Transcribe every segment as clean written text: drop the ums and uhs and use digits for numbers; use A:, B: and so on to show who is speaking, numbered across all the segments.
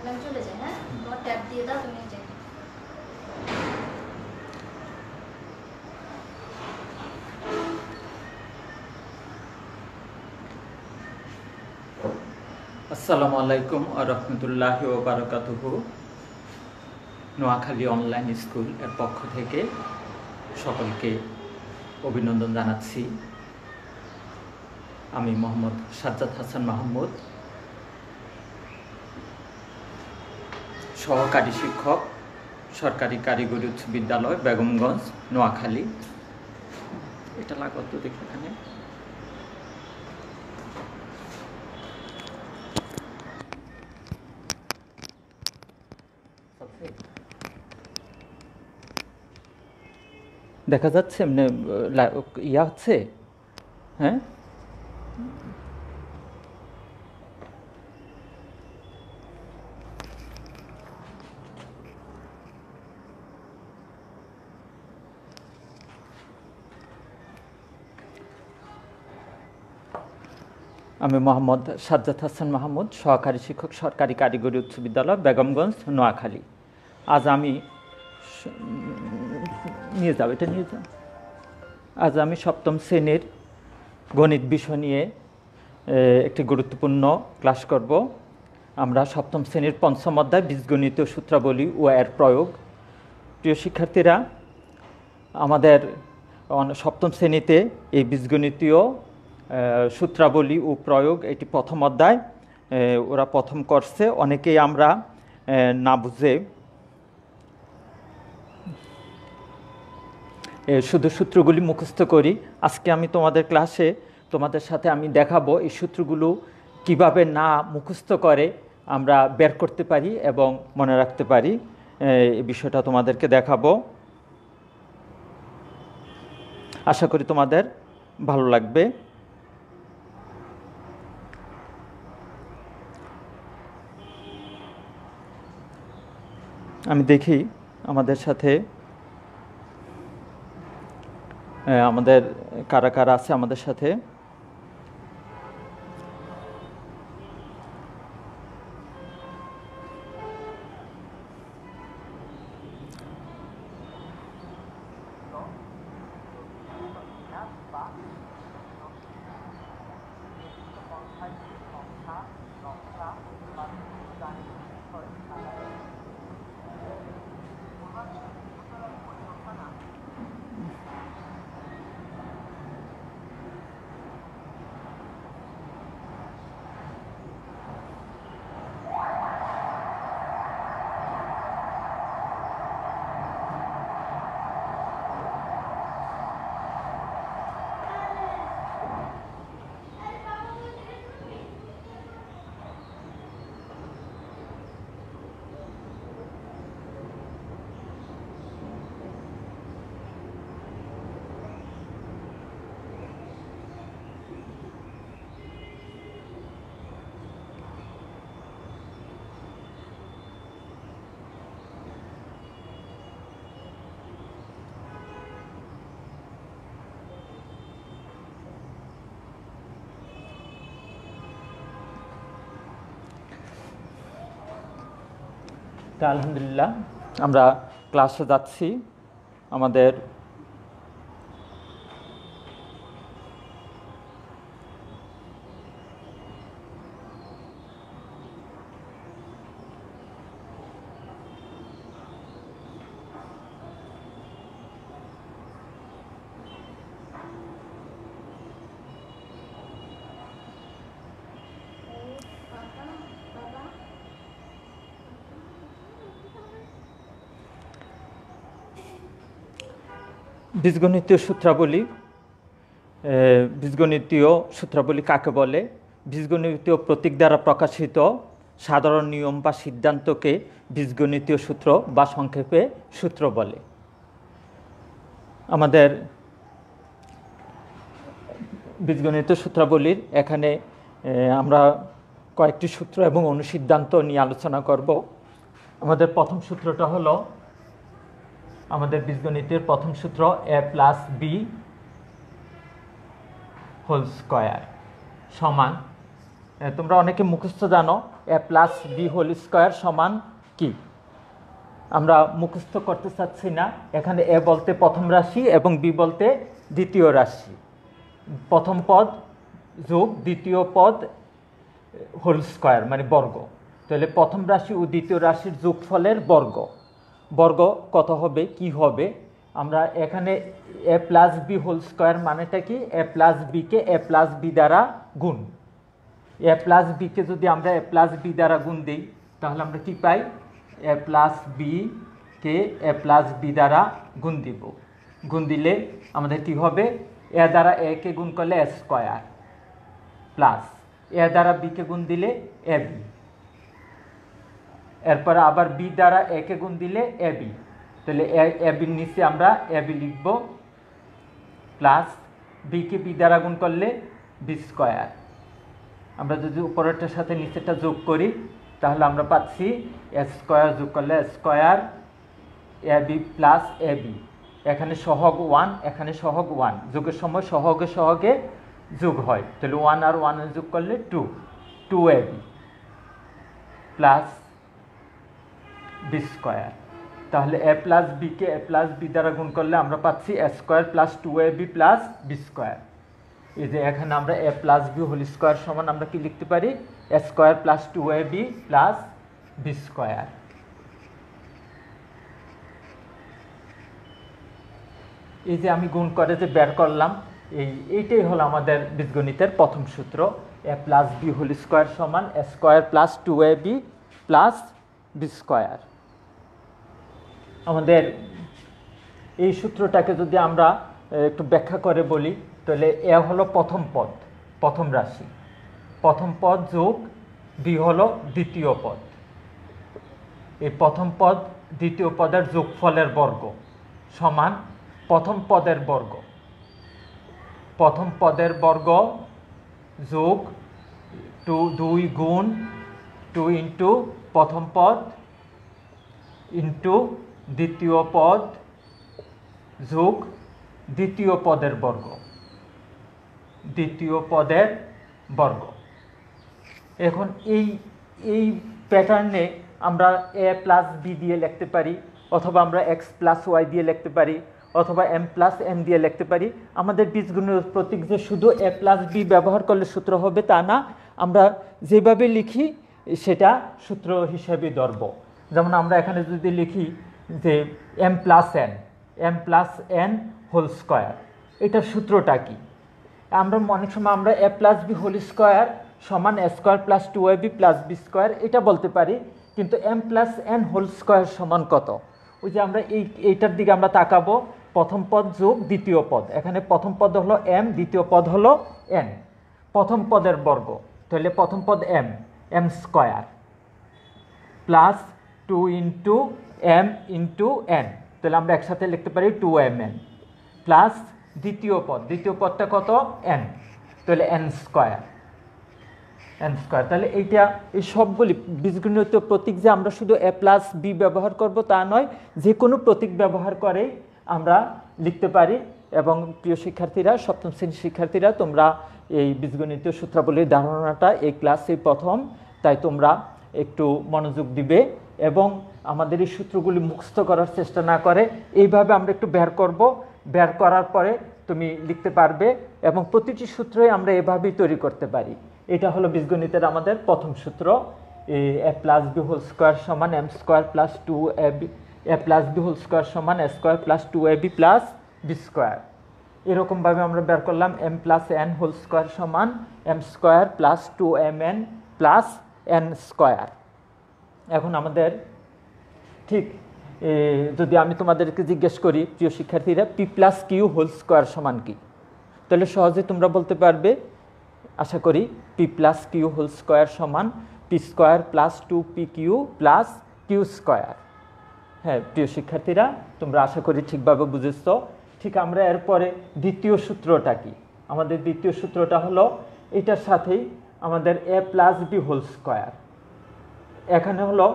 A: আমি চলে যাই। হ্যাঁ, তোমার ট্যাব দিয়ে দাও, তুমি যাই।
B: আসসালামু আলাইকুম ওয়া রাহমাতুল্লাহি ওয়া বারাকাতুহু। নোয়াখালী অনলাইন স্কুল এর পক্ষ থেকে সকলকে অভিনন্দন জানাচ্ছি। আমি মোহাম্মদ সাজ্জাদ হাসান মাহমুদ, সহকারী শিক্ষক, সরকারি কারিগরি উচ্চ বিদ্যালয়, বেগমগঞ্জ, নোয়াখালী। এটা লাগাও তো দেখি এখানে। দেখা যাচ্ছে মানে ইয়া হচ্ছে। হ্যাঁ, আমি মোহাম্মদ সাজ্জাদ হাসান মাহমুদ, সহকারী শিক্ষক, সরকারি কারিগরি উচ্চ বিদ্যালয়, বেগমগঞ্জ, নোয়াখালী। আজ আমি আজ আমি সপ্তম শ্রেণীর গণিত বিষয় নিয়ে একটি গুরুত্বপূর্ণ ক্লাস করব। আমরা সপ্তম শ্রেণীর পঞ্চম অধ্যায় বীজগণিতীয় সূত্রাবলী ও এর প্রয়োগ। প্রিয় শিক্ষার্থীরা, আমাদের সপ্তম শ্রেণীতে এই বীজগণিতীয় সূত্রাবলী ও প্রয়োগ এটি প্রথম অধ্যায়, ওরা প্রথম করছে। অনেকেই আমরা না বুঝে শুধু সূত্রগুলি মুখস্থ করি। আজকে আমি তোমাদের ক্লাসে তোমাদের সাথে আমি দেখাবো এই সূত্রগুলো কিভাবে না মুখস্থ করে আমরা বের করতে পারি এবং মনে রাখতে পারি। এই বিষয়টা তোমাদেরকে দেখাবো। আশা করি তোমাদের ভালো লাগবে। আমি দেখি আমাদের সাথে আমাদের কারা কারা আছে আমাদের সাথে। আলহামদুলিল্লাহ, আমরা ক্লাসে যাচ্ছি। আমাদের বীজগণিতীয় সূত্রাবলী। বীজগণিতীয় সূত্রাবলী কাকে বলে? বীজগণিতীয় প্রতীক দ্বারা প্রকাশিত সাধারণ নিয়ম বা সিদ্ধান্তকে বীজগণিতীয় সূত্র বা সংক্ষেপে সূত্র বলে। আমাদের বীজগণিতীয় সূত্রাবলীর এখানে আমরা কয়েকটি সূত্র এবং অনুসিদ্ধান্ত নিয়ে আলোচনা করব। আমাদের প্রথম সূত্রটা হলো, আমাদের বীজগণিতের প্রথম সূত্র a+b হোল স্কয়ার সমান, তোমরা অনেকে মুখস্থ জানো, এ প্লাস বি হোল স্কোয়ার সমান কি? আমরা মুখস্থ করতে চাচ্ছি না। এখানে এ বলতে প্রথম রাশি এবং বি বলতে দ্বিতীয় রাশি। প্রথম পদ যোগ দ্বিতীয় পদ হোল স্কোয়ার মানে বর্গ। তাহলে প্রথম রাশি ও দ্বিতীয় রাশির যোগফলের বর্গ। বর্গ কত হবে, কি হবে? আমরা এখানে এ প্লাস বি হোল স্কোয়ার মানেটা কি? এ প্লাস বিকে এ প্লাস বি দ্বারা গুণ। এ প্লাস বিকে যদি আমরা এ প্লাস বি দ্বারা গুণ দিই তাহলে আমরা কি পাই? এ প্লাস বি কে এ প্লাস বি দ্বারা গুণ দিব। গুণ দিলে আমাদের কি হবে? এ দ্বারা এ কে গুণ করলে এ স্কোয়ার প্লাস এ দ্বারা বি কে গুণ দিলে এ বি, এরপরে আবার বি দ্বারা এ কে গুণ দিলে এ বি। তাহলে এ বির নিচে আমরা এ বি লিখব প্লাস বি কে বি দ্বারা গুণ করলে বি স্কোয়ার। আমরা যদি উপরেরটার সাথে নিচেরটা যোগ করি তাহলে আমরা পাচ্ছি এ স্কোয়ার যোগ করলে square A B plus A B. এখানে সহগ 1, এখানে সহগ 1, যোগের সময় সহগে সহগে যোগ হয়। তাহলে 1 আর 1 যোগ করলে 2 A B plus B square. তাহলে এ প্লাস বিকে এ প্লাস বি দ্বারা গুণ করলে আমরা পাচ্ছি এ square plus 2 A B plus B square. এই যে এখানে আমরা a plus B whole square সমান আমরা কি লিখতে পারি? A square plus 2 A B plus B square. এই যে আমি গুণ করে যে বের করলাম, এইটাই হলো আমাদের বীজগণিতের প্রথম সূত্র। A plus B whole square সমান এ square plus 2 A B plus B square. আমাদের এই সূত্রটাকে যদি আমরা একটু ব্যাখ্যা করে বলি তাহলে এ হলো প্রথম পদ, প্রথম রাশি, প্রথম পদ যোগ বি হলো দ্বিতীয় পদ। এই প্রথম পদ দ্বিতীয় পদের যোগফলের বর্গ সমান প্রথম পদের বর্গ। প্রথম পদের বর্গ যোগ 2 গুণ 2 ইন্টু প্রথম পদ ইন্টু দ্বিতীয় পদ যোগ দ্বিতীয় পদের বর্গ, দ্বিতীয় পদের বর্গ। এখন এই প্যাটার্নে আমরা এ প্লাস বি দিয়ে লিখতে পারি, অথবা আমরা এক্স প্লাস ওয়াই দিয়ে লিখতে পারি, অথবা এম প্লাস এন দিয়ে লিখতে পারি। আমাদের বীজগণিত প্রতীক যে শুধু এ প্লাস বি ব্যবহার করলে সূত্র হবে তা না, আমরা যেভাবে লিখি সেটা সূত্র হিসেবে ধরব। যেমন আমরা এখানে যদি লিখি যে m plus N whole square, এটার সূত্রটা কি? আমরা অনেক সময় আমরা a plus B whole square সমান এ square plus 2 A B plus B square এটা বলতে পারি, কিন্তু m plus N whole square সমান কত? ওই যে আমরা এইটার দিকে আমরা তাকাবো, প্রথম পদ যোগ দ্বিতীয় পদ। এখানে প্রথম পদ হলো এম, দ্বিতীয় পদ হলো এন। প্রথম পদের বর্গ, তাহলে প্রথম পদ m square plus 2 into m into n, তাহলে আমরা একসাথে লিখতে পারি 2mn প্লাস দ্বিতীয় পদটা কত? এন, তাহলে এন স্কোয়ার। তাহলে এই সবগুলি বীজগণিত প্রতীক যে আমরা শুধু এ প্লাস বি ব্যবহার করব তা নয়, যে কোনো প্রতীক ব্যবহার করেই আমরা লিখতে পারি। এবং প্রিয় শিক্ষার্থীরা, সপ্তম শ্রেণীর শিক্ষার্থীরা, তোমরা এই বীজগণিতীয় সূত্রাবলীর ধারণাটা এই ক্লাসে প্রথম, তাই তোমরা একটু মনোযোগ দিবে এবং আমাদের এই সূত্রগুলি মুখস্থ করার চেষ্টা না করে এইভাবে আমরা একটু বের করব। বের করার পরে তুমি লিখতে পারবে এবং প্রতিটি সূত্রই আমরা এভাবেই তৈরি করতে পারি। এটা হলো বীজগণিতের আমাদের প্রথম সূত্র, A plus B whole square সমান M square plus 2 A B, A plus B whole square সমান এ square plus 2 A B plus B square. এরকমভাবে আমরা বের করলাম M plus N whole square সমান M square plus 2mn plus N square. এখন আমাদের ঠিক যদি আমি তোমাদেরকে জিজ্ঞেস করি প্রিয় শিক্ষার্থীরা, P plus Q whole square সমান কি, তাহলে সহজে তোমরা বলতে পারবে আশা করি P plus Q whole square সমান P square plus 2pq plus Q square. হ্যাঁ প্রিয় শিক্ষার্থীরা, তোমরা আশা করি ঠিকভাবে বুঝেছ। ঠিক আমরা এরপরে দ্বিতীয় সূত্রটা কি? আমাদের দ্বিতীয় সূত্রটা হলো এটার সাথেই আমাদের এ প্লাস বি হোল স্কোয়ার, এখানে হলো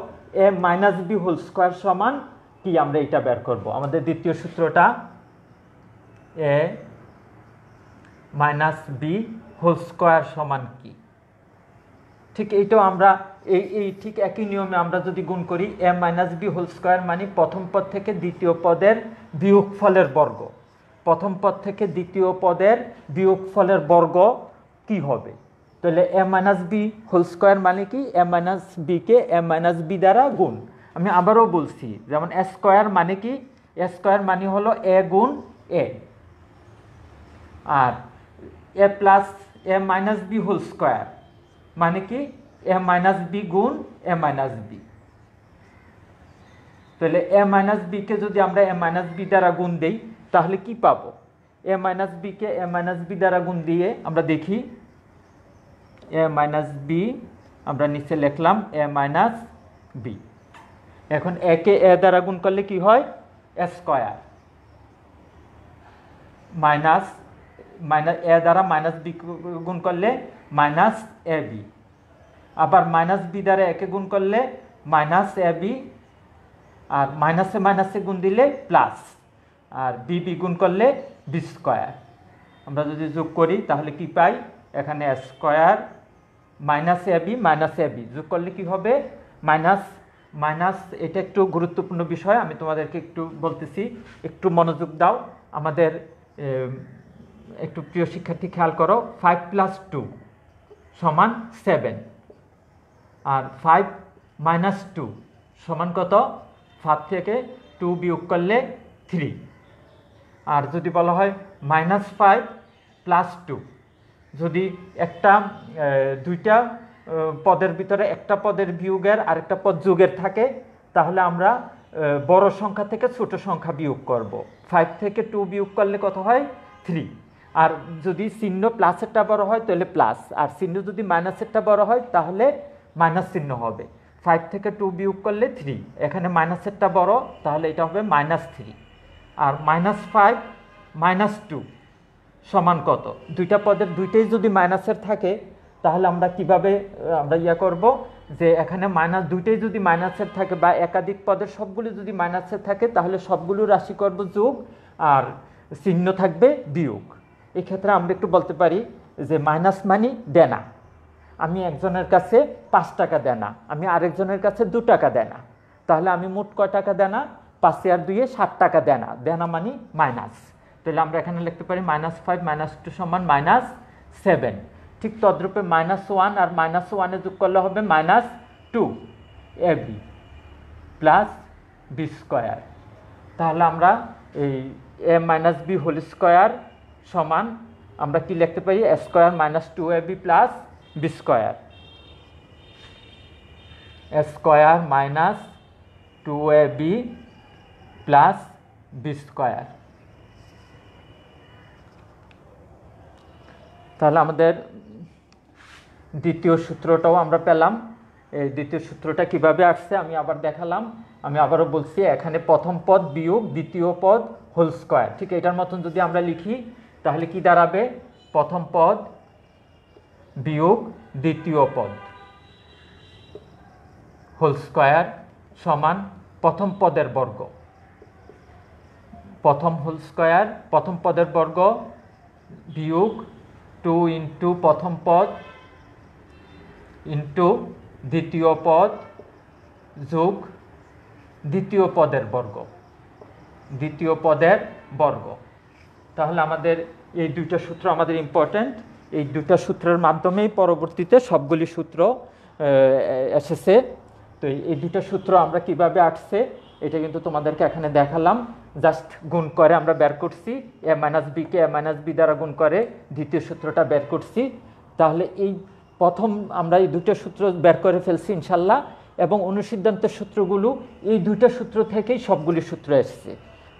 B: এ মাইনাস বি হোল স্কোয়ার সমান কি, আমরা এটা বের করব। আমাদের দ্বিতীয় সূত্রটা এ মাইনাস বি হোল স্কোয়ার সমান কি? ঠিক এইটাও আমরা এই ঠিক একই নিয়মে আমরা যদি গুণ করি a minus B whole square মানে প্রথম পদ থেকে দ্বিতীয় পদের বিয়োগফলের বর্গ। প্রথম পদ থেকে দ্বিতীয় পদের বিয়োগফলের বর্গ কি হবে? তাহলে a minus B whole square মানে কি a মাইনাস বিকে a মাইনাস বি দ্বারা গুণ। আমি আবারও বলছি, যেমন a স্কোয়ার মানে কি, a স্কোয়ার মানে হলো a গুণ a, আর a plus a minus B whole square মানে কি a মাইনাস বি গুণ a মাইনাস বি। তাহলে a মাইনাস বিকে যদি আমরা a মাইনাস বি দ্বারা গুণ দেই তাহলে কি পাবো? a মাইনাস বিকে a মাইনাস বি দ্বারা গুণ দিয়ে আমরা দেখি a মাইনাস বি, আমরা নিচে লিখলাম a মাইনাস বি। এখন a কে a দ্বারা গুণ করলে কি হয়? a স্কোয়ার মাইনাস a দ্বারা মাইনাস বি গুণ করলে মাইনাস এ বি, আবার মাইনাস বি দ্বারা একে গুণ করলে মাইনাস এ বি, আর মাইনাসে মাইনাসে গুণ দিলে প্লাস, আর বি বি গুণ করলে বি স্কোয়ার। আমরা যদি যোগ করি তাহলে কি পাই? এখানে এ স্কোয়ার মাইনাস এ বি যোগ করলে কি হবে? Minus minus. এটা একটু গুরুত্বপূর্ণ বিষয়, আমি তোমাদেরকে একটু বলতেছি, একটু মনোযোগ দাও। আমাদের একটু প্রিয় শিক্ষার্থী খেয়াল করো, 5 প্লাস 2 সমান 7, আর 5 মাইনাস 2 সমান কত? 5 থেকে 2 বিয়োগ করলে 3। আর যদি বলা হয় মাইনাস 5 প্লাস 2, যদি একটা দুইটা পদের ভিতরে একটা পদের বিয়োগের আরেকটা পদ যোগের থাকে তাহলে আমরা বড় সংখ্যা থেকে ছোট সংখ্যা বিয়োগ করব। 5 থেকে 2 বিয়োগ করলে কত হয়? 3। আর যদি চিহ্ন প্লাসেরটা বড় হয় তাহলে প্লাস, আর চিহ্ন যদি মাইনাসেরটা বড় হয় তাহলে মাইনাস চিহ্ন হবে। 5 থেকে 2 বিয়োগ করলে 3, এখানে মাইনাসেরটা বড় তাহলে এটা হবে মাইনাস 3। আর মাইনাস 5 মাইনাস 2 সমান কত? দুইটা পদের দুইটাই যদি মাইনাসের থাকে তাহলে আমরা কিভাবে আমরা করব যে এখানে মাইনাস দুইটাই যদি মাইনাসের থাকে বা একাধিক পদের সবগুলো যদি মাইনাসের থাকে তাহলে সবগুলো রাশি করব যোগ, আর চিহ্ন থাকবে বিয়োগ। এই ক্ষেত্রে আমরা একটু বলতে পারি যে মাইনাস মানি দেনা। আমি একজনের কাছে 5 টাকা দেনা, আমি আরেকজনের কাছে 2 টাকা দেনা, তাহলে আমি মোট কয় টাকা দেনা? 5 আর 2 7 টাকা দেনা, দেনা মানি মাইনাস। তাহলে আমরা এখানে লিখতে পারি -5 - 2 সমান -7। ঠিক তদ্রূপে -1 আর -1 যোগ করলে হবে -2 ab প্লাস বি স্কোয়ার। তাহলে আমরা এই a minus B whole square সমান আমরা কি লিখতে পারি? a square -2ab plus B square. a square -2ab plus B square. তাহলে আমাদের দ্বিতীয় সূত্রটাও আমরা পেলাম। এই দ্বিতীয় সূত্রটা কিভাবে আসছে আমি আবার দেখালাম। আমি আবারও বলছি, এখানে প্রথম পদ বিয়োগ দ্বিতীয় পদ হোল স্কোয়ার, ঠিক এটার মতন যদি আমরা লিখি তাহলে কি দাঁড়াবে? প্রথম পদ বিয়োগ দ্বিতীয় পদ হোল স্কোয়ার সমান প্রথম পদের বর্গ, প্রথম হোল স্কোয়ার প্রথম পদের বর্গ বিয়োগ 2 ইন্টু প্রথম পদ ইন্টু দ্বিতীয় পদ যোগ দ্বিতীয় পদের বর্গ, দ্বিতীয় পদের বর্গ। তাহলে আমাদের এই দুইটা সূত্র আমাদের ইম্পর্ট্যান্ট। এই দুইটা সূত্রের মাধ্যমেই পরবর্তীতে সবগুলি সূত্র এসেছে। তো এই দুইটা সূত্র আমরা কিভাবে আসছে এটা কিন্তু তোমাদেরকে এখানে দেখালাম। জাস্ট গুণ করে আমরা বের করছি, a মাইনাস বিকে a মাইনাস বি দ্বারা গুণ করে দ্বিতীয় সূত্রটা বের করছি। তাহলে এই প্রথম আমরা এই দুটো সূত্র বের করে ফেলছি ইনশাল্লাহ, এবং অনুসিদ্ধান্তের সূত্রগুলো এই দুইটা সূত্র থেকেই সবগুলি সূত্র এসেছে।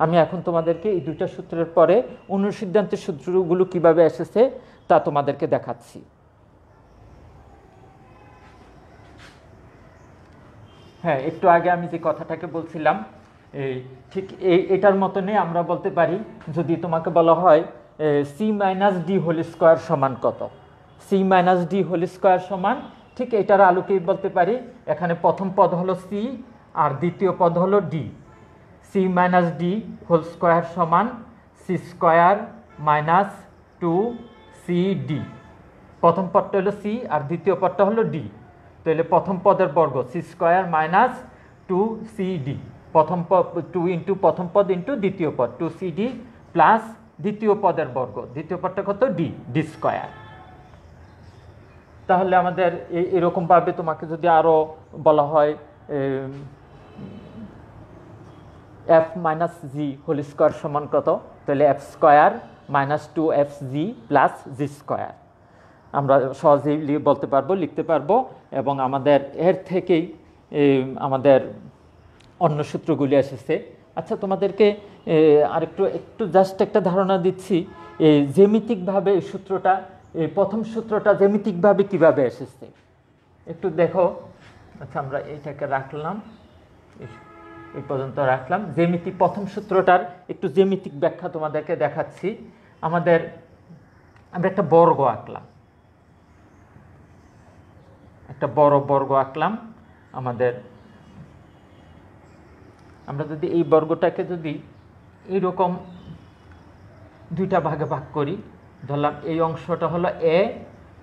B: আমি এখন তোমাদেরকে এই দুইটা সূত্রের পরে অনুসিদ্ধান্তের সূত্রগুলো কিভাবে এসেছে তা তোমাদেরকে দেখাচ্ছি। হ্যাঁ, একটু আগে আমি যে কথাটাকে বলছিলাম ঠিক এটার মতনই আমরা বলতে পারি। যদি তোমাকে বলা হয় c minus d whole square সমান কত? c minus d whole square সমান ঠিক এটার আলোকেই বলতে পারি এখানে প্রথম পদ হলো c আর দ্বিতীয় পদ হলো d। c minus d whole square সমান c স্কোয়ার মাইনাস 2cd। প্রথম পদটা হলো c আর দ্বিতীয় পদটা হলো d। তাহলে প্রথম পদের বর্গ সি স্কোয়ার মাইনাস 2cd, প্রথম 2 ইন্টু প্রথম পদ ইন্টু দ্বিতীয় পদ 2cd প্লাস দ্বিতীয় পদের বর্গ, দ্বিতীয় পদটা কত ডি স্কোয়ার। তাহলে আমাদের এরকমভাবে তোমাকে যদি আরও বলা হয় F minus G whole square সমান কত, তাহলে F square minus 2fg plus G square আমরা সহজেই বলতে পারবো, লিখতে পারবো। এবং আমাদের এর থেকেই আমাদের অন্য সূত্রগুলি এসেছে। আচ্ছা, তোমাদেরকে একটু জাস্ট একটা ধারণা দিচ্ছি জ্যামিতিকভাবে এই সূত্রটা, এই প্রথম সূত্রটা জ্যামিতিকভাবে কিভাবে এসেছে একটু দেখো। আচ্ছা, আমরা এইটাকে রাখলাম, এই পর্যন্ত রাখলাম। প্রথম সূত্রটার একটু জ্যামিতিক ব্যাখ্যা তোমাদেরকে দেখাচ্ছি। আমরা একটা বর্গ আঁকলাম, একটা বড় বর্গ আঁকলাম। আমরা যদি এই বর্গটাকে যদি এইরকম দুইটা ভাগে ভাগ করি, ধরলাম এই অংশটা হলো এ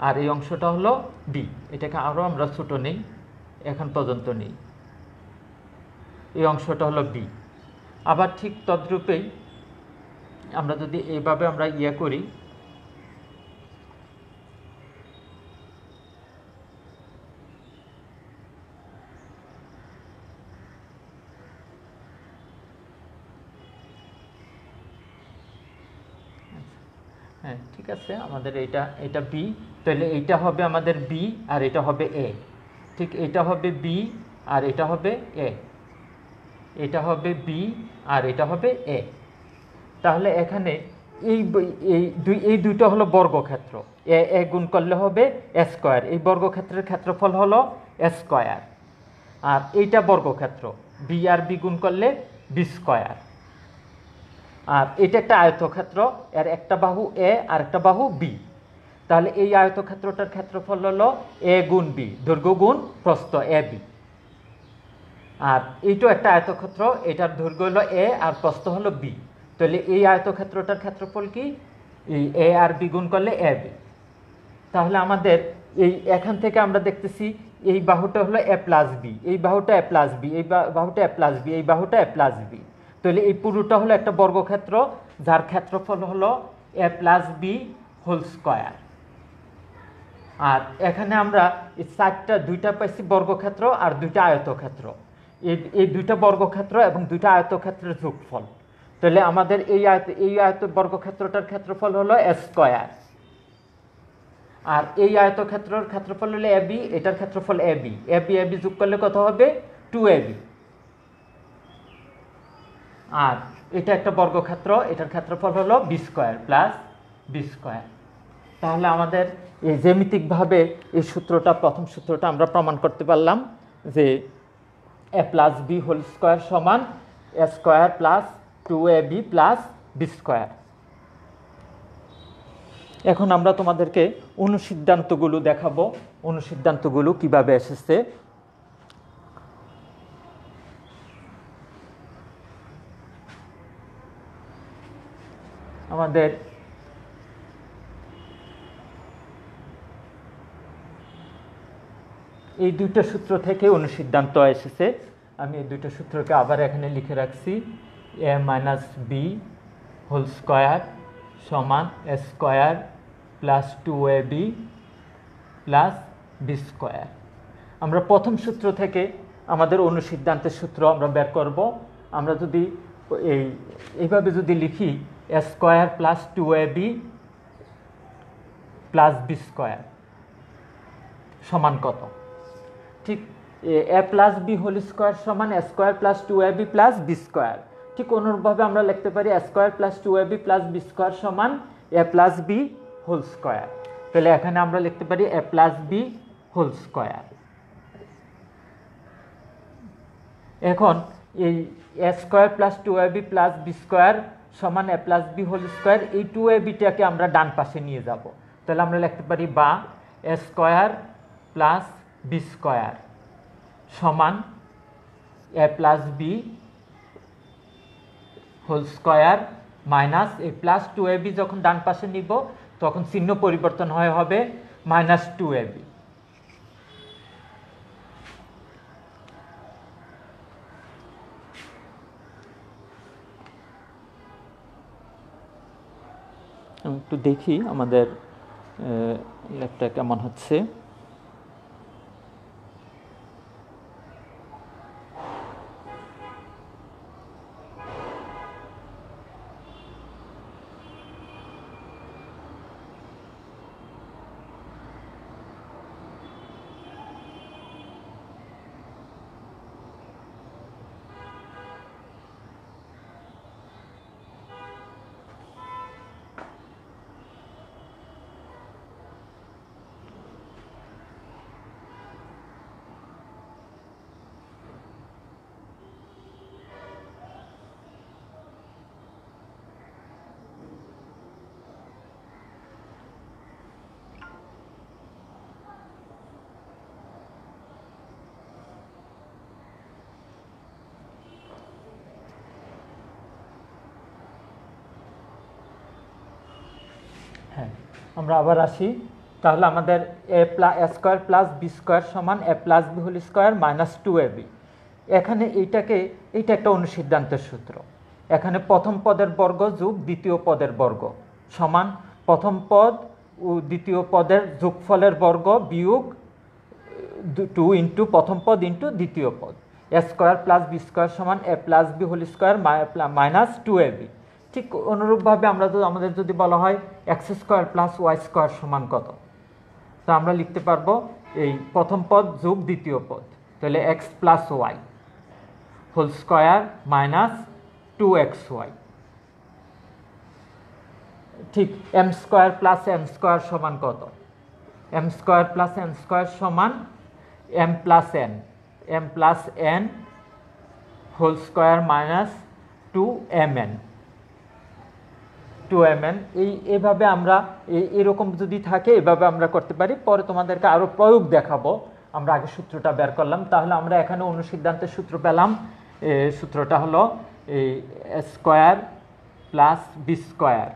B: আর এই অংশটা হলো বি, এটাকে আরও আমরা ছোট নেই, এখন পর্যন্ত নেই, এই অংশটা হলো বি। আবার ঠিক তদ্রূপেই আমরা যদি এইভাবে আমরা করি, হ্যাঁ ঠিক আছে, আমাদের এটা বি, তাহলে এইটা হবে আমাদের বি আর এটা হবে এ। ঠিক এটা হবে বি আর এটা হবে এ, এটা হবে বি আর এটা হবে এ। তাহলে এখানে এই দুইটা হলো বর্গক্ষেত্র, এ গুণ করলে হবে এ স্কোয়ার, এই বর্গক্ষেত্রের ক্ষেত্রফল হলো এ স্কোয়ার। আর এইটা বর্গক্ষেত্র, বি আর বি গুণ করলে বি স্কোয়ার। আর এটা একটা আয়তক্ষেত্র, এর একটা বাহু এ আর একটা বাহু বি। তাহলে এই আয়তক্ষেত্রটার ক্ষেত্রফল হলো এ গুণ বি, দৈর্ঘ্য গুণ প্রস্থ এ বি। আর এইটাও একটা আয়তক্ষেত্র, এটার দৈর্ঘ্য হলো এ আর প্রস্থ হলো বি। তাহলে এই আয়তক্ষেত্রটার ক্ষেত্রফল কি, এই এ আর বি গুণ করলে এ বি। তাহলে আমাদের এখান থেকে আমরা দেখতেছি এই বাহুটা হলো এ প্লাস বি, এই বাহুটা এ প্লাস বি, এই বাহুটা এ প্লাস বি, এই বাহুটা এ প্লাস বি। তাহলে এই পুরোটা হলো একটা বর্গক্ষেত্র যার ক্ষেত্রফল হলো A plus B whole square. আর এখানে আমরা এই দুইটা পাইছি বর্গক্ষেত্র আর দুইটা আয়তক্ষেত্র, এই দুইটা বর্গক্ষেত্র এবং দুইটা আয়তক্ষেত্রের যোগফল। তাহলে আমাদের এই আয়ত বর্গক্ষেত্রটার ক্ষেত্রফল হলো এ স্কোয়ার, আর এই আয়তক্ষেত্রের ক্ষেত্রফল হলো এ বি, এটার ক্ষেত্রফল এ বি, এ বি যোগ করলে কত হবে 2ab। আর এটা একটা বর্গক্ষেত্র, এটার ক্ষেত্রফল হলো b square plus B square. তাহলে আমাদের এই জ্যামিতিকভাবে এই সূত্রটা, প্রথম সূত্রটা আমরা প্রমাণ করতে পারলাম যে A plus B whole square সমান এ square plus 2ab plus B square. এখন আমরা তোমাদেরকে অনুসিদ্ধান্তগুলো দেখাবো, অনুসিদ্ধান্তগুলো কিভাবে এসেছে। আমাদের এই দুটো সূত্র থেকে অনুসিদ্ধান্ত এসেছে। আমি এই দুটো সূত্রকে আবার এখানে লিখে রাখছি, A minus B whole square সমান এ square plus 2ab plus B square. আমরা প্রথম সূত্র থেকে আমাদের অনুসিদ্ধান্তের সূত্র আমরা বের করব। আমরা যদি এইভাবে যদি লিখি A square plus 2ab plus B square সমান কত, ঠিক A plus B whole square সমান এ square plus 2ab plus B square. ঠিক অনুরূপভাবে আমরা লিখতে পারি A square plus 2ab plus B square সমান A plus B whole square. তাহলে এখানে আমরা লিখতে পারি A plus B whole square. এখন এই A square plus 2ab plus B square সমান A plus B whole square, এই 2abটাকে আমরা ডান পাশে নিয়ে যাব। তাহলে আমরা লিখতে পারি বা A square plus B square সমান A plus B whole square minus এই প্লাস 2ab যখন ডান পাশে নিব তখন চিহ্ন পরিবর্তন হবে মাইনাস 2ab। আমি একটু দেখি আমাদের ল্যাবটা কেমন হচ্ছে। হ্যাঁ, আমরা আবার আসি। তাহলে আমাদের A square plus B square সমান A plus B whole square minus 2ab। এখানে এইটা একটা অনুসিদ্ধান্তের সূত্র। এখানে প্রথম পদের বর্গ যোগ দ্বিতীয় পদের বর্গ সমান প্রথম পদ ও দ্বিতীয় পদের যোগফলের বর্গ বিয়োগ 2 ইন্টু প্রথম পদ ইন্টু দ্বিতীয় পদ। A square plus B square সমান A plus B whole square minus 2ab। ঠিক অনুরূপভাবে আমাদের যদি বলা হয় X square plus Y square সমান কত, তো আমরা লিখতে পারবো এই প্রথম পদ যোগ দ্বিতীয় পদ, তাহলে X plus Y whole square minus 2xy। ঠিক M square plus M square সমান কত, M square plus N square সমান M plus N whole square minus 2mn। এইভাবে আমরা এরকম যদি থাকে এভাবে আমরা করতে পারি। পরে তোমাদেরকে আরও প্রয়োগ দেখাবো। আমরা আগে সূত্রটা বের করলাম, তাহলে আমরা এখানে অনুসিদ্ধান্তের সূত্র পেলাম। সূত্রটা হলো এই স্কোয়ার প্লাস বি স্কোয়ার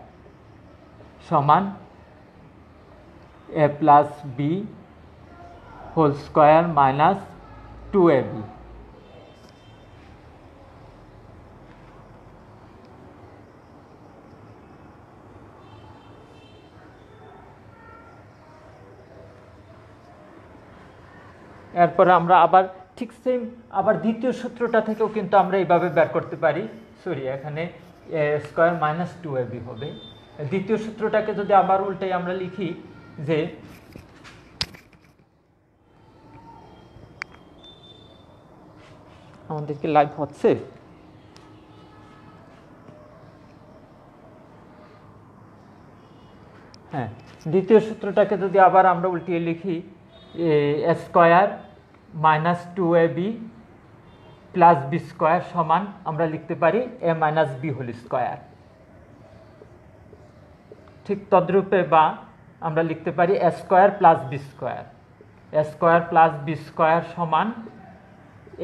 B: সমান A plus B whole square minus 2ab। এরপরে আমরা আবার ঠিক সেম আবার দ্বিতীয় সূত্রটা থেকেও কিন্তু আমরা এইভাবে বের করতে পারি। এখানে এ স্কোয়ার মাইনাস 2ab হবে। দ্বিতীয় সূত্রটাকে যদি আবার উল্টাই আমরা লিখি যে আমাদের কি লাইভ হচ্ছে? হ্যাঁ, দ্বিতীয় সূত্রটাকে যদি আবার আমরা উল্টিয়ে লিখি A square minus 2ab plus B square সমান আমরা লিখতে পারি A minus B whole square. ঠিক তদ্রূপে বা আমরা লিখতে পারি A square plus B square, A square plus B square সমান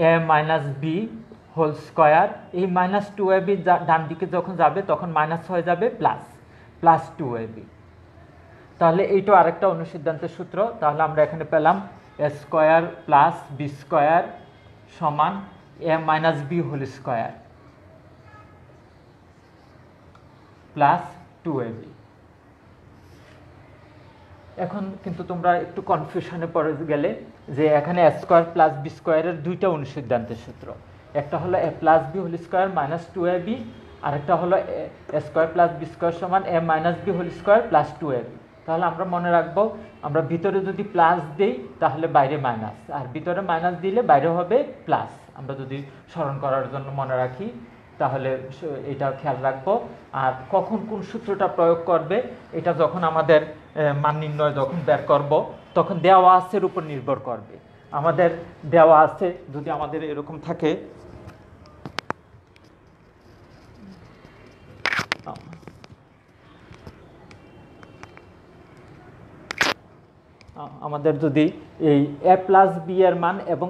B: A minus B whole square. এই মাইনাস 2ab ডান দিকে যখন যাবে তখন মাইনাস হয়ে যাবে প্লাস 2ab। তাহলে এইটা আরেকটা অনুসিদ্ধান্তের সূত্র। তাহলে আমরা এখানে পেলাম A square plus B square সমান A minus B whole square plus 2ab। এখন কিন্তু তোমরা একটু কনফিউশনে পড়ে গেলে যে এখানে এ স্কোয়ার প্লাস বি স্কোয়ারের দুইটা অনুসিদ্ধান্তের সূত্র। একটা হলো A plus B whole square minus 2ab, আরেকটা হলো A square plus B square সমান A minus B whole square plus 2ab। তাহলে আমরা মনে রাখবো আমরা ভিতরে যদি প্লাস দিই তাহলে বাইরে মাইনাস, আর ভিতরে মাইনাস দিলে বাইরে হবে প্লাস। আমরা যদি স্মরণ করার জন্য মনে রাখি তাহলে এটা খেয়াল রাখবো। আর কখন কোন সূত্রটা প্রয়োগ করবে এটা যখন আমাদের মান নির্ণয় যখন বের করব তখন দেওয়া আছের উপর নির্ভর করবে। আমাদের দেওয়া আছে যদি আমাদের এরকম থাকে আমাদের যদি এই এ প্লাস বি এর মান এবং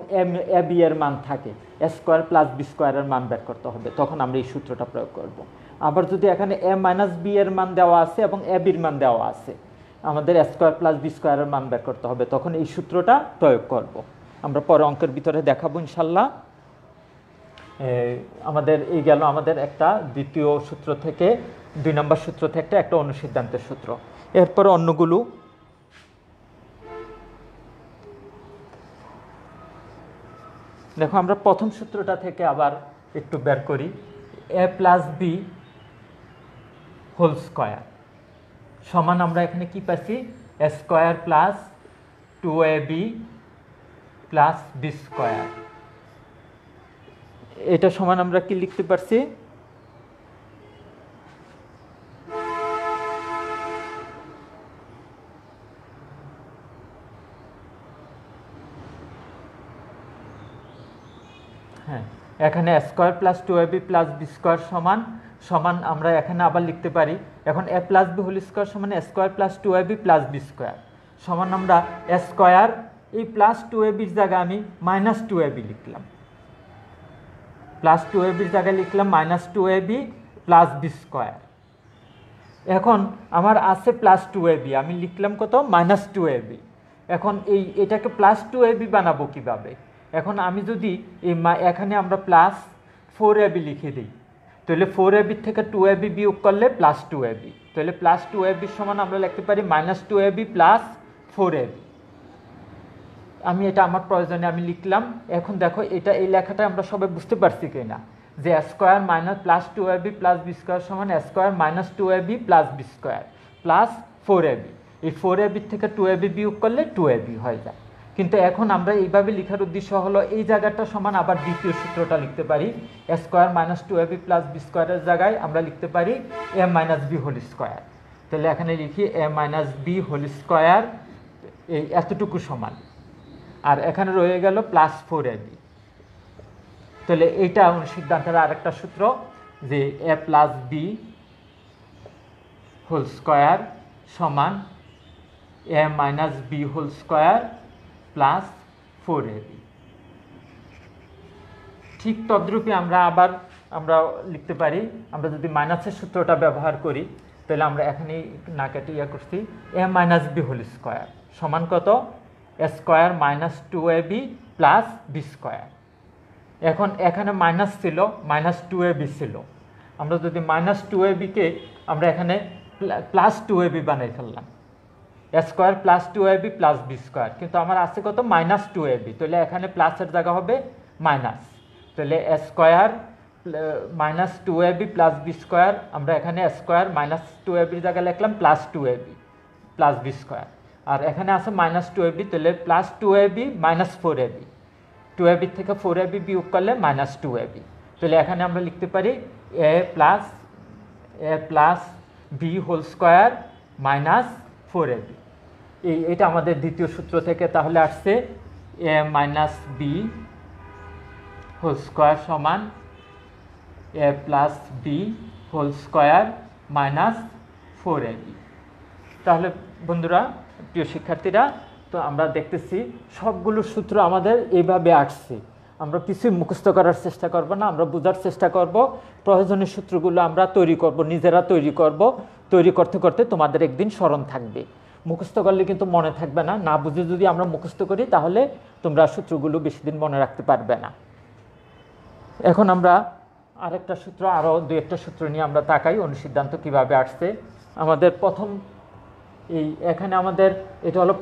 B: এ বি এর মান থাকে, এ স্কোয়ার প্লাস বি স্কোয়ারের মান বের করতে হবে, তখন আমরা এই সূত্রটা প্রয়োগ করব। আবার যদি এখানে এ মাইনাস বি এর মান দেওয়া আছে এবং এ বির মান দেওয়া আছে, আমাদের এ স্কোয়ার প্লাস বি স্কোয়ারের মান বের করতে হবে, তখন এই সূত্রটা প্রয়োগ করব। আমরা পরে অঙ্কের ভিতরে দেখাবো ইনশাল্লাহ। আমাদের এই গেল আমাদের একটা দ্বিতীয় সূত্র থেকে 2 নম্বর সূত্র থেকে একটা অনুসিদ্ধান্তের সূত্র। এরপর অন্যগুলো দেখো, আমরা প্রথম সূত্রটা থেকে আবার একটু বের করি। a plus B whole square সমান আমরা এখানে কি পাচ্ছি, a square plus 2ab plus B square. এটা সমান আমরা কি লিখতে পারছি, হ্যাঁ, এখানে a square plus 2ab plus B square সমান সমান আমরা এখানে আবার লিখতে পারি, এখন a plus B whole square সমান a square plus 2ab plus B square সমান আমরা a স্কয়ার, এই প্লাস 2ab এর জায়গায় আমি মাইনাস 2ab লিখলাম, প্লাস 2ab এর জায়গায় লিখলাম minus 2ab plus B square. এখন আমার আছে প্লাস 2ab, আমি লিখলাম কত, মাইনাস 2ab। এখন এটাকে প্লাস 2ab বানাবো কিভাবে, এখন আমি যদি এখানে আমরা প্লাস 4ab লিখে দিই, তাহলে 4ab থেকে 2ab বিয়োগ করলে প্লাস 2ab, তাহলে প্লাস 2ab সমান আমরা লিখতে পারি মাইনাস 2ab প্লাস 4ab। আমি এটা আমার প্রয়োজনে আমি লিখলাম। এখন দেখো এটা এই লেখাটা আমরা সবাই বুঝতে পারছি কিনা, যে a square minus plus 2ab plus B square সমান a square minus 2ab plus B square plus 4ab। এই 4ab থেকে 2ab বিয়োগ করলে 2ab হয়ে যায়। কিন্তু এখন আমরা এইভাবে লেখার উদ্দেশ্য হলো এই জায়গাটা সমান আবার দ্বিতীয় সূত্রটা লিখতে পারি, a square minus 2ab plus B স্কয়ারের জায়গায় আমরা লিখতে পারি a minus B whole square. তাহলে এখানে লিখি a minus B whole square, এই এতটুকু সমান, আর এখানে রয়ে গেল প্লাস 4ab। তাহলে এইটা অনুসিদ্ধান্তের আরেকটা সূত্র, যে a plus B whole square সমান a minus B whole square plus 4ab। ঠিক তদ্রূপে আমরা লিখতে পারি, আমরা যদি মাইনাসের সূত্রটা ব্যবহার করি তাহলে আমরা এখানে না কেটে করছি a minus B whole square সমান কত, a square minus 2ab plus B square. এখন এখানে মাইনাস ছিল, মাইনাস 2ab ছিল, আমরা যদি মাইনাস 2ab-কে আমরা এখানে প্লাস 2ab বানাই ফেললাম, a square plus 2ab plus B square, কিন্তু আমার আছে কত, মাইনাস 2ab, তাহলে এখানে প্লাসের জায়গা হবে মাইনাস, তাহলে a square minus 2ab plus B square, আমরা এখানে a স্কয়ার মাইনাস 2ab এর জায়গায় লিখলাম plus 2ab plus B square, আর এখানে আছে মাইনাস 2ab, তাহলে plus 2ab minus 4ab, 2ab থেকে 4ab বিয়োগ করলে মাইনাস 2ab, তাহলে এখানে আমরা লিখতে পারি a plus B whole square minus 4ab। এটা আমাদের দ্বিতীয় সূত্র থেকে তাহলে আসছে a minus B whole square সমান a plus B whole square minus 4ab। তাহলে বন্ধুরা, প্রিয় শিক্ষার্থীরা, তো আমরা দেখতেছি সবগুলো সূত্র আমাদের এইভাবে আসছে, আমরা কিছুই মুখস্থ করার চেষ্টা করব না, আমরা বোঝার চেষ্টা করব, প্রয়োজনীয় সূত্রগুলো আমরা তৈরি করব, নিজেরা তৈরি করব, তৈরি করতে করতে তোমাদের একদিন স্মরণ থাকবে। মুখস্থ করলে কিন্তু মনে থাকবে না, না বুঝে যদি আমরা মুখস্থ করি তাহলে তোমরা সূত্রগুলো বেশি দিন মনে রাখতে পারবে না। এখন আমরা আরেকটা সূত্র, আরও দু একটা সূত্র নিয়ে আমরা তাকাই, অনুসিদ্ধান্ত কিভাবে আসছে। আমাদের এখানে আমাদের এটা হলো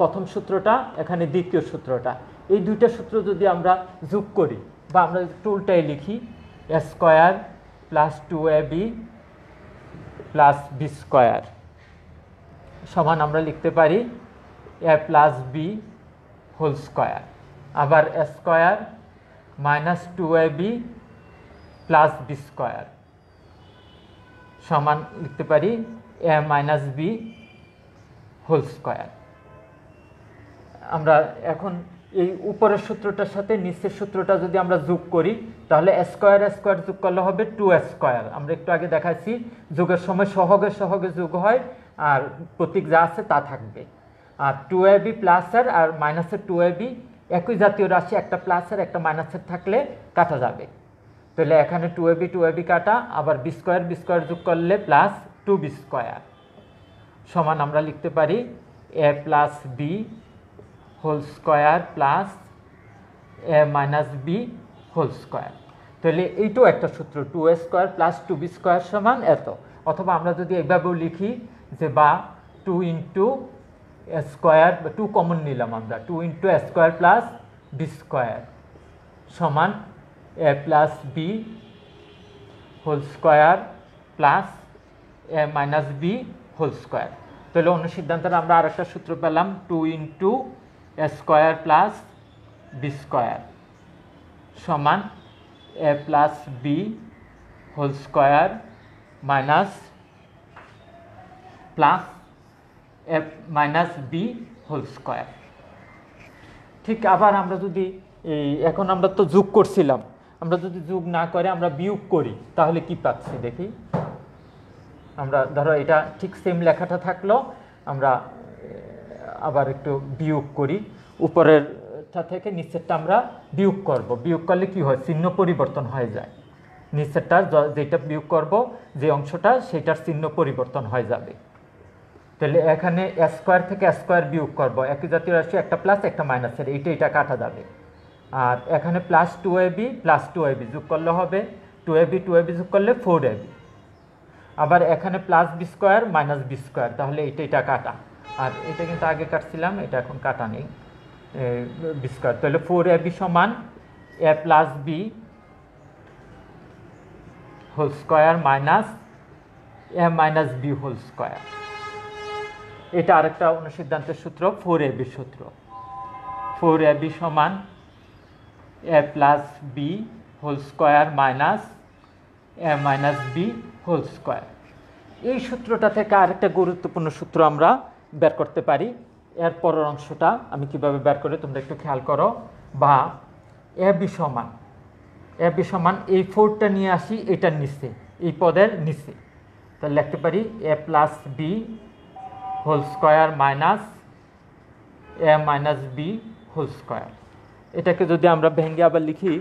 B: প্রথম সূত্রটা, এখানে দ্বিতীয় সূত্রটা, এই দুইটা সূত্র যদি আমরা যোগ করি বা আমরা উল্টাই লিখি, a square plus 2ab plus B square সমান আমরা লিখতে পারি a plus B whole square, আবার a square minus 2ab plus B square সমান লিখতে পারি a minus B whole square. আমরা এখন এই উপরের সূত্রটার সাথে নিচের সূত্রটা যদি আমরা যোগ করি তাহলে a স্কয়ার যোগ করলে হবে 2a স্কয়ার। আমরা একটু আগে দেখাচ্ছি যোগের সময় সহগে যোগ হয়, আর প্রতীক যা আছে তা থাকবে, আর 2ab প্লাসের আর মাইনাসের 2ab একই জাতীয় রাশি, একটা প্লাসের একটা মাইনাসের থাকলে কাটা যাবে, তাহলে এখানে 2ab কাটা, আবার বি স্কয়ার যোগ করলে প্লাস 2b স্কয়ার সমান আমরা লিখতে পারি a plus B whole square plus a minus B whole square. তাহলে এইটাও একটা সূত্র, 2a² প্লাস 2b² সমান এত। অথবা আমরা যদি এইভাবেও লিখি যে বা 2 ইন্টু a স্কোয়ার, 2 কমন নিলাম আমরা, 2 ইন্টু a² প্লাস b² সমান a plus B whole square plus a minus B whole square. তাহলে অনুসিদ্ধান্তের আমরা আর একটা সূত্র পেলাম, 2 ইন্টু a² প্লাস b² সমান a plus B whole square minus plus a minus B whole square. ঠিক আবার আমরা যদি এখন আমরা তো যোগ করছিলাম, আমরা যদি যোগ না করে আমরা বিয়োগ করি তাহলে কি পাচ্ছি দেখি। আমরা ধরো এটা ঠিক সেম লেখাটা থাকলো, আমরা আবার একটু বিয়োগ করি, উপরেরটা থেকে নিচেরটা আমরা বিয়োগ করব। বিয়োগ করলে কি হয়, চিহ্ন পরিবর্তন হয়ে যায়। নিচেরটা যেটা বিয়োগ করব যে অংশটা সেটার চিহ্ন পরিবর্তন হয়ে যাবে। তাহলে এখানে a² থেকে a² বিয়োগ করব, একই জাতীয় রাশি, একটা প্লাস একটা মাইনাসের, এটা কাটা যাবে। আর এখানে প্লাস 2ab প্লাস 2ab যোগ করলে হবে 2ab যোগ করলে 4ab। আবার এখানে প্লাস b² মাইনাস b², তাহলে এটা কাটা। আর এটা কিন্তু আগে কাটছিলাম, এটা এখন কাটা নেই, b²। তাহলে 4ab সমান a plus B whole square minus a minus B whole square. এটা আরেকটা অনুসিদ্ধান্তের সূত্র, 4ab সূত্র। 4ab সমান a plus B whole square minus a minus B whole square. এই সূত্রটা থেকে আরেকটা গুরুত্বপূর্ণ সূত্র আমরা বের করতে পারি। এর পরের অংশটা আমি কিভাবে বের করি তোমরা একটু খেয়াল করো। বা ab সমান এই 4টা নিয়ে আসি এটার নিচে, এই পদের নিচে, তাহলে লিখতে পারি a plus B whole square minus a minus B whole square. এটাকে যদি আমরা ভেঙে আবার লিখি,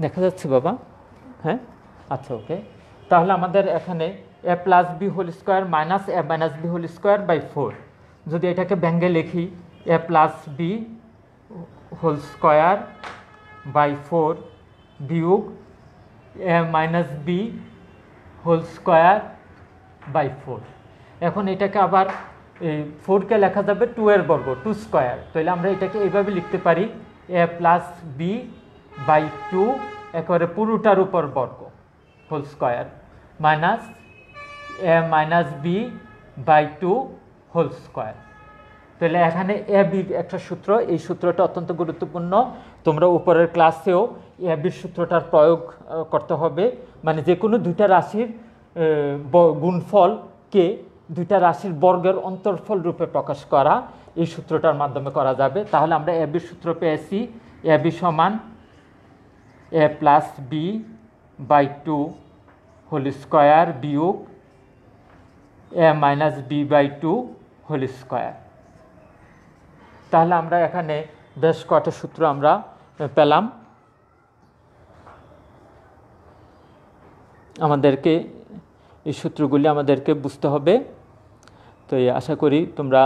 B: দেখা যাচ্ছে বাবা? হ্যাঁ, আচ্ছা, ওকে। তাহলে আমাদের এখানে a plus B whole square minus a minus B whole square by 4, যদি এটাকে ভেঙে লিখি a plus B whole square by 4 বিয়োগ a minus B whole square by 4। এখন এটাকে আবার এই 4কে লেখা যাবে 2 এর বর্গ, 2 স্কোয়ার। তাহলে আমরা এটাকে এইভাবে লিখতে পারি a প্লাস বি বাই 2 একেবারে পুরোটার উপর বর্গ whole square minus a minus b by 2 whole square. তাহলে এখানে a বির একটা সূত্র, এই সূত্রটা অত্যন্ত গুরুত্বপূর্ণ। তোমরা উপরের ক্লাসেও a বির সূত্রটার প্রয়োগ করতে হবে। মানে যে কোনো দুইটা রাশির গুণফলকে দুইটা রাশির বর্গের অন্তর্ফল রূপে প্রকাশ করা এই সূত্রটার মাধ্যমে করা যাবে। তাহলে আমরা a বির সূত্র পেয়েছি, a বি সমান a plus b by 2 whole square বিয়োগ a minus b by 2 whole square. তাহলে আমরা এখানে বেশ কয়টা সূত্র আমরা পেলাম। আমাদেরকে এই সূত্রগুলি আমাদেরকে বুঝতে হবে। তো আশা করি তোমরা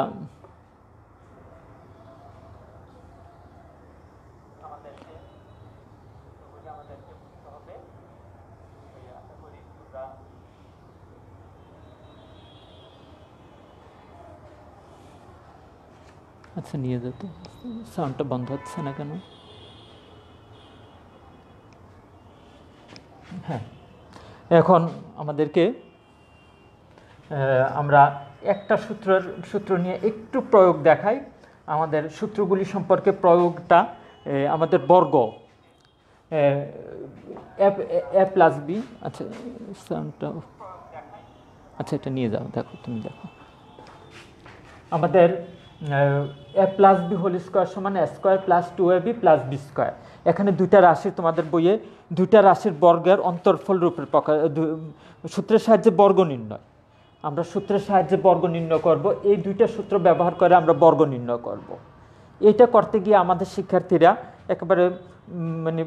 B: আচ্ছা নিয়ে যেত, সাউন্ডটা বন্ধ হচ্ছে না কেন? হ্যাঁ, এখন আমাদেরকে আমরা একটা সূত্র নিয়ে একটু প্রয়োগ দেখাই। আমাদের সূত্রগুলি সম্পর্কে প্রয়োগটা আমাদের বর্গ এ প্লাস বি, আচ্ছা সাউন্ডটা, আচ্ছা এটা নিয়ে যাও, দেখো তুমি দেখো। আমাদের a plus B whole square সমান a square plus 2ab plus B square. এখানে দুইটা রাশির, তোমাদের বইয়ে দুইটা রাশির বর্গের অন্তর্ফল রূপের সূত্রের সাহায্যে বর্গ নির্ণয়, আমরা সূত্রের সাহায্যে বর্গ নির্ণয় করব। এই দুইটা সূত্র ব্যবহার করে আমরা বর্গ নির্ণয় করব। এটা করতে গিয়ে আমাদের শিক্ষার্থীরা একেবারে মানে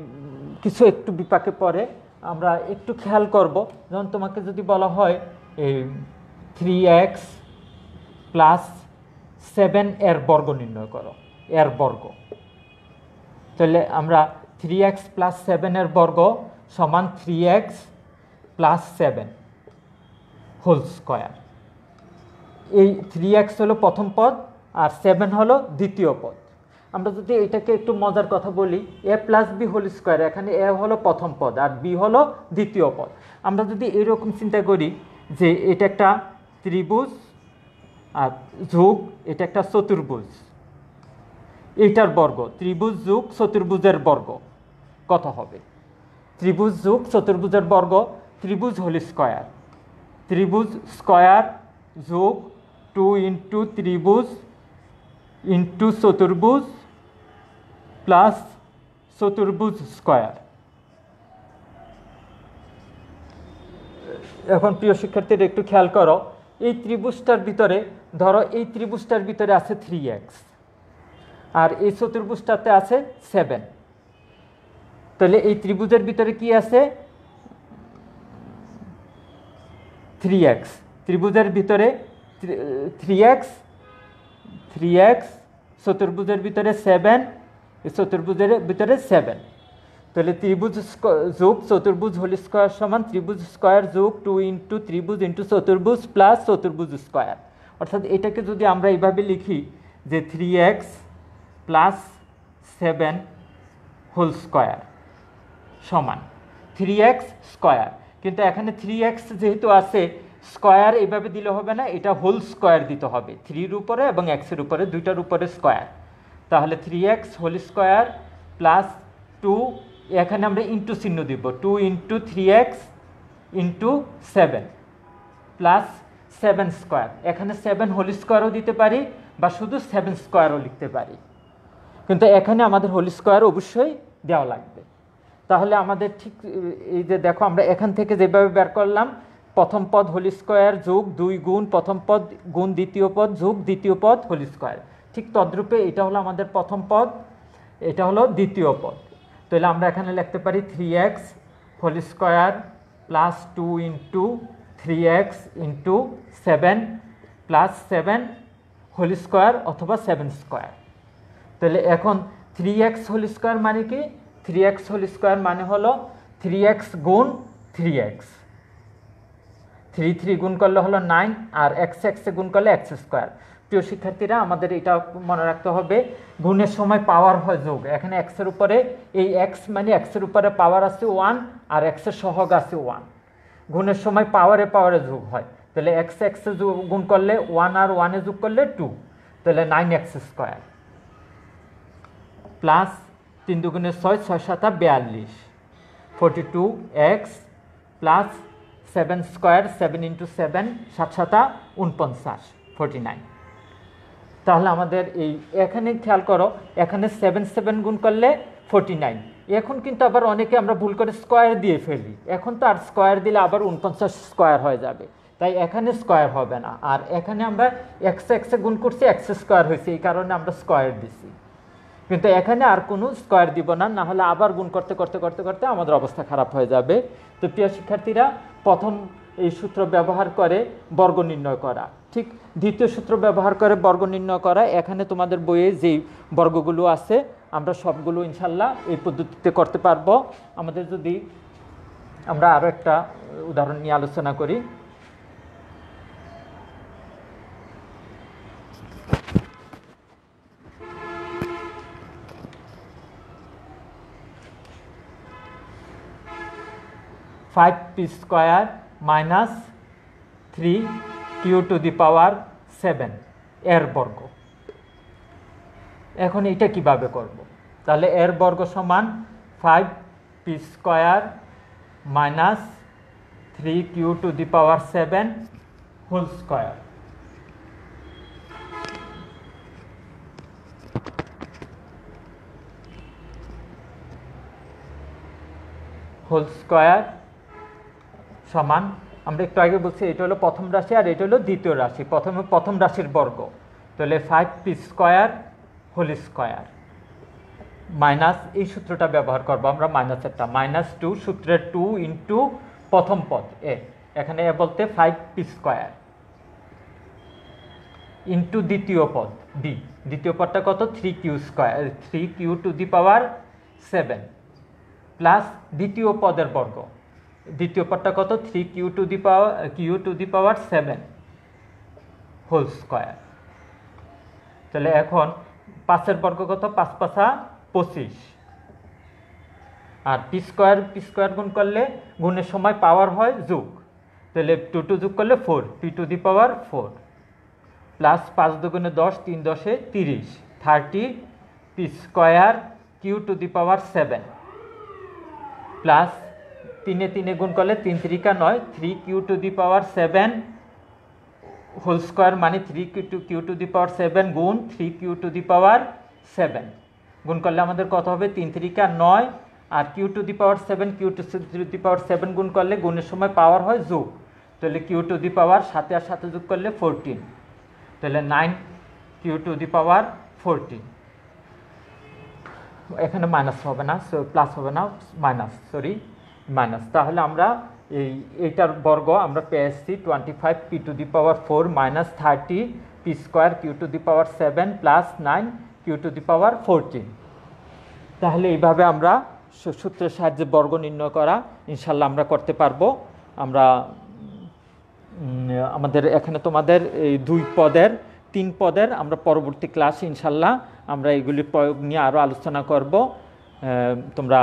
B: কিছু একটু বিপাকে পড়ে। আমরা একটু খেয়াল করব, যেমন তোমাকে যদি বলা হয় এই 3x প্লাস 7 এর বর্গ নির্ণয় করো, এর বর্গ, তাহলে আমরা 3x প্লাস 7 এর বর্গ সমান 3x প্লাস 7 হোল স্কোয়ার। এই 3x হলো প্রথম পদ আর 7 হলো দ্বিতীয় পদ। আমরা যদি এটাকে একটু মজার কথা বলি, a plus B whole square, এখানে a হলো প্রথম পদ আর b হলো দ্বিতীয় পদ। আমরা যদি এরকম চিন্তা করি যে এটা একটা ত্রিভুজ আর যোগ এটা একটা চতুর্ভুজ, এইটার বর্গ, ত্রিভুজ যোগ চতুর্ভুজের বর্গ কত হবে? ত্রিভুজ যোগ চতুর্ভুজের বর্গ, ত্রিভুজ হোল স্কোয়ার, ত্রিভুজ স্কোয়ার যোগ 2 ইন্টু ত্রিভুজ ইন্টু চতুর্ভুজ প্লাস চতুর্ভুজ স্কোয়ার। এখন প্রিয় শিক্ষার্থীরা একটু খেয়াল করো, এই ত্রিভুজটার ভিতরে ধরো এই ত্রিভুজটার ভিতরে আছে 3x আর এই চতুর্ভুজটাতে আছে 7, তাহলে এই ত্রিভুজের ভিতরে কি আছে? 3x, ত্রিভুজের ভিতরে 3x, চতুর্ভুজের ভিতরে 7, এই চতুর্ভুজের ভিতরে 7, তাহলে ত্রিভুজ যোগ চতুর্ভুজ হোল স্কোয়ার সমান ত্রিভুজ স্কোয়ার যোগ 2 ইন্টু ত্রিভুজ ইন্টু চতুর্ভুজ প্লাস চতুর্ভুজ স্কোয়ার। অর্থাৎ এটাকে যদি আমরা এইভাবে লিখি যে 3x প্লাস 7 হোল স্কোয়ার সমান 3x স্কোয়ার, কিন্তু এখানে 3x যেহেতু আছে, স্কোয়ার এইভাবে দিলে হবে না, এটা হোল স্কোয়ার দিতে হবে, 3-র উপরে এবং x-এর উপরে, দুইটার উপরে স্কোয়ার। তাহলে 3x হোল স্কোয়ার প্লাস 2, এখানে আমরা ইন্টু চিহ্ন দিব, 2 into 3x into 7 plus 7 square. এখানে 7 হোল স্কোয়ারও দিতে পারি বা শুধু 7 স্কোয়ারও লিখতে পারি, কিন্তু এখানে আমাদের হোল স্কোয়ার অবশ্যই দেওয়া লাগবে। তাহলে আমাদের ঠিক এই যে দেখো, আমরা এখান থেকে যেভাবে বের করলাম, প্রথম পদ হোল স্কোয়ার যোগ 2 গুণ প্রথম পদ গুণ দ্বিতীয় পদ যোগ দ্বিতীয় পদ হোল স্কোয়ার, ঠিক তদ্রূপে এটা হলো আমাদের প্রথম পদ, এটা হলো দ্বিতীয় পদ। তাহলে আমরা এখানে লিখতে পারি 3x whole square plus 2 into 3x into 7 plus 7 whole square অথবা 7 স্কোয়ার। তাহলে এখন 3x হোল স্কোয়ার মানে কি? 3x হোল স্কোয়ার মানে হলো 3x গুণ 3x, 3 গুণ করলে হলো 9 আর x গুণ করলে x স্কোয়ার। প্রিয় শিক্ষার্থীরা, আমাদের এটা মনে রাখতে হবে, গুণের সময় পাওয়ার হয় যোগ। এখানে x-এর উপরে এই x মানে x-এর উপরে পাওয়ার আছে 1 আর x-এর সহগ আছে 1, গুণের সময় পাওয়ারে পাওয়ারে যোগ হয়। তাহলে x গুণ করলে 1 আর 1-এ যোগ করলে 2, তাহলে 9x স্কোয়ার প্লাস 3 দুগুণে 6, 6 7 42, 42x প্লাস 7 স্কোয়ার, 7 ইন্টু 7 7 7 49, 49। তাহলে আমাদের এই এখানে খেয়াল করো, এখানে 7 গুণ করলে 49। এখন কিন্তু আবার অনেকে আমরা ভুল করে স্কোয়ার দিয়ে ফেলি, এখন তো আর স্কোয়ার দিলে আবার 49 স্কোয়ার হয়ে যাবে, তাই এখানে স্কোয়ার হবে না। আর এখানে আমরা x গুণ করছি, x স্কোয়ার হয়েছে, এই কারণে আমরা স্কোয়ার দিছি, কিন্তু এখানে আর কোনো স্কোয়ার দিব না, না হলে আবার গুণ করতে করতে করতে করতে আমাদের অবস্থা খারাপ হয়ে যাবে। তো প্রিয় শিক্ষার্থীরা, প্রথম এই সূত্র ব্যবহার করে বর্গ নির্ণয় করা, ঠিক দ্বিতীয় সূত্র ব্যবহার করে বর্গ নির্ণয় করা। এখানে তোমাদের বইয়ে যেই বর্গগুলো আছে আমরা সবগুলো ইনশাল্লাহ এই পদ্ধতিতে করতে পারবো। আমাদের যদি আমরা আরও একটা উদাহরণ নিয়ে আলোচনা করি, five P square minus 3q to the power 7 এর বর্গ। এখন এটা কিভাবে করব? তাহলে এর বর্গ সমান 5p square minus 3q to the power 7 whole square. Whole square সমান, আমরা একটু আগে বলছি এটা হলো প্রথম রাশি আর এটা হলো দ্বিতীয় রাশি, প্রথম রাশির বর্গ, তাহলে 5p square whole square minus এই সূত্রটা ব্যবহার করবো আমরা মাইনাসেরটা -2 সূত্রের 2 ইন্টু প্রথম পদ এ, এখানে এ বলতে 5p স্কোয়ার ইন্টু দ্বিতীয় পদ বি, দ্বিতীয় পদটা কত 3q square 3q to the power 7 plus দ্বিতীয় পদের বর্গ, দ্বিতীয় পদটা কত 3q to the power 7 whole square. তাহলে এখন 5-এর বর্গ কত 5 × 5 = 25 আর পি স্কোয়ার গুণ করলে গুণের সময় পাওয়ার হয় যোগ, তাহলে 2 যোগ করলে 4 p two the power 4 plus 5 × 2 = 10 3 × 10 = 30 30 p square q to the power 7 plus 3 গুণ করলে 3 × 3 = 9 3q to the power 7 whole square মানে 3q টু দি পাওয়ার 7 গুণ 3q টু দি পাওয়ার 7 গুণ করলে আমাদের কত হবে 3 × 3 = 9 আর q to the power 7 q to the power 7 গুণ করলে গুণের সময় পাওয়ার হয় যোগ, তাহলে q টু দি পাওয়ার 7 আর 7 যোগ করলে 14, তাহলে 9q টু দি পাওয়ার 14, এখানে মাইনাস হবে না প্লাস হবে না মাইনাস, তাহলে আমরা এইটার বর্গ আমরা পেয়েছি 25p to the power 4 - 30p square q to the power 7 plus 9q to the power 14। তাহলে এইভাবে আমরা সূত্রের সাহায্যে বর্গ নির্ণয় করা ইনশাল্লাহ আমরা করতে পারবো। আমরা আমাদের এখানে তোমাদের এই 3 পদের আমরা পরবর্তী ক্লাসে ইনশাল্লাহ আমরা এগুলির প্রয়োগ নিয়ে আরও আলোচনা করব। তোমরা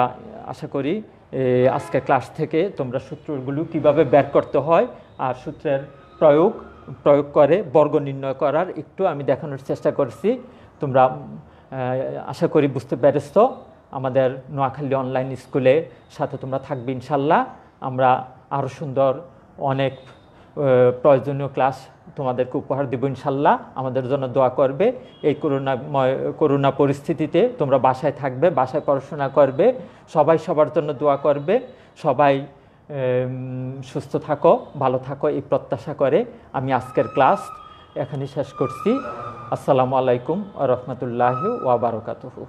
B: আশা করি আজকের ক্লাস থেকে তোমরা সূত্রগুলো কিভাবে বের করতে হয় আর সূত্রের প্রয়োগ করে বর্গ নির্ণয় করার একটু আমি দেখানোর চেষ্টা করছি। তোমরা আশা করি বুঝতে পেরেছো। আমাদের নোয়াখালী অনলাইন স্কুলে সাথে তোমরা থাকবে ইনশাল্লাহ। আমরা আরও সুন্দর অনেক প্রয়োজনীয় ক্লাস তোমাদেরকে উপহার দেব ইনশাল্লাহ। আমাদের জন্য দোয়া করবে। এই করোনা পরিস্থিতিতে তোমরা বাসায় থাকবে, বাসায় পড়াশোনা করবে, সবাই সবার জন্য দোয়া করবে। সবাই সুস্থ থাকো, ভালো থাকো এই প্রত্যাশা করে আমি আজকের ক্লাস এখানে শেষ করছি। আসসালামু আলাইকুম ওয়া রাহমাতুল্লাহি ওয়া বারাকাতুহু।